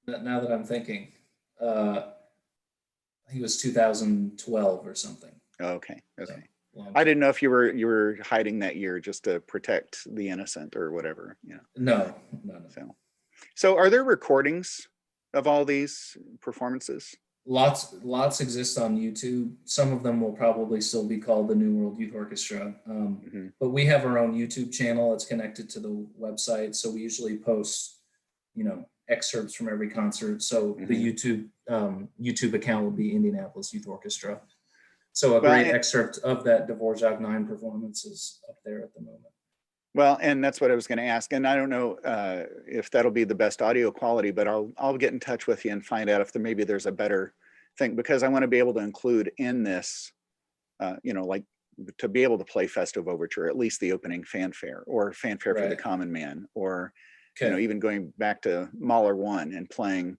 Speaker 1: No.
Speaker 2: now that I'm thinking. I think it was 2012 or something.
Speaker 1: Okay. Okay.
Speaker 2: So,
Speaker 1: I didn't know if you were hiding that year just to protect the innocent or whatever.
Speaker 2: No.
Speaker 1: So are there recordings of all these performances?
Speaker 2: Lots exist on YouTube. Some of them will probably still be called the New World Youth Orchestra. But we have our own YouTube channel. It's connected to the website. So we usually post, excerpts from every concert. So the YouTube account will be Indianapolis Youth Orchestra. So a great excerpt of that Dvorak 9 performance is up there at the moment.
Speaker 1: Well, and that's what I was going to ask. And I don't know if that'll be the best audio quality, but I'll get in touch with you and find out if maybe there's a better thing, because I want to be able to include in this, like to be able to play Festive Overture, at least the opening fanfare or fanfare for the common man, or, even going back to Mahler 1 and playing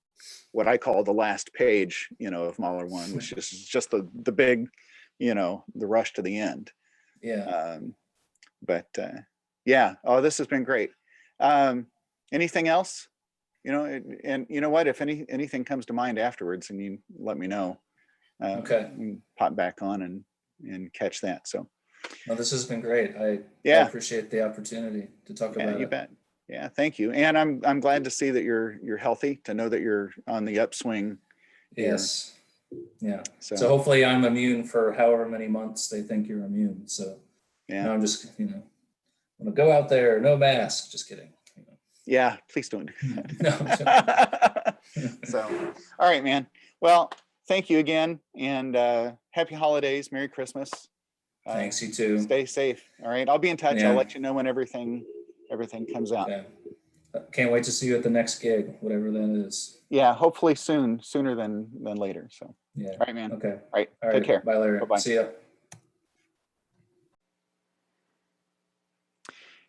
Speaker 1: what I call the last page, of Mahler 1, which is just the big, the rush to the end.
Speaker 2: Yeah.
Speaker 1: Yeah. Oh, this has been great. Anything else? And you know what? If anything comes to mind afterwards, and you let me know. Pop back on and catch that. So.
Speaker 2: Well, this has been great. I appreciate the opportunity to talk about it.
Speaker 1: You bet. Yeah, thank you. And I'm glad to see that you're healthy. To know that you're on the upswing.
Speaker 2: Yes. Yeah. So hopefully I'm immune for however many months they think you're immune. So now I'm just I'm gonna go out there, no mask. Just kidding.
Speaker 1: Yeah, please don't do
Speaker 2: that.
Speaker 1: No. So, all right, man. Well, thank you again, and happy holidays, Merry Christmas.
Speaker 2: Thanks, you too.
Speaker 1: Stay safe. All right, I'll be in touch. I'll let you know when everything comes out.
Speaker 2: Yeah. Can't wait to see you at the next gig, whatever that is.
Speaker 1: Yeah, hopefully sooner than later. So.
Speaker 2: Yeah.
Speaker 1: All right, man.
Speaker 2: Okay.
Speaker 1: All right. Take care.
Speaker 2: Bye, Larry.
Speaker 1: Bye-bye.
Speaker 2: See ya.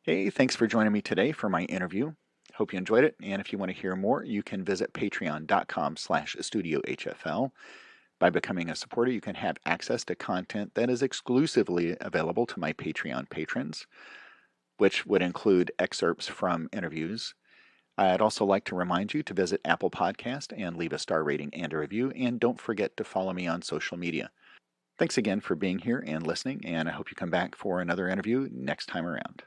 Speaker 1: Hey, thanks for joining me today for my interview. Hope you enjoyed it. And if you want to hear more, you can visit patreon.com/studioHFL. By becoming a supporter, you can have access to content that is exclusively available to my Patreon patrons, which would include excerpts from interviews. I'd also like to remind you to visit Apple Podcast and leave a star rating and a review. And don't forget to follow me on social media. Thanks again for being here and listening, and I hope you come back for another interview next time around.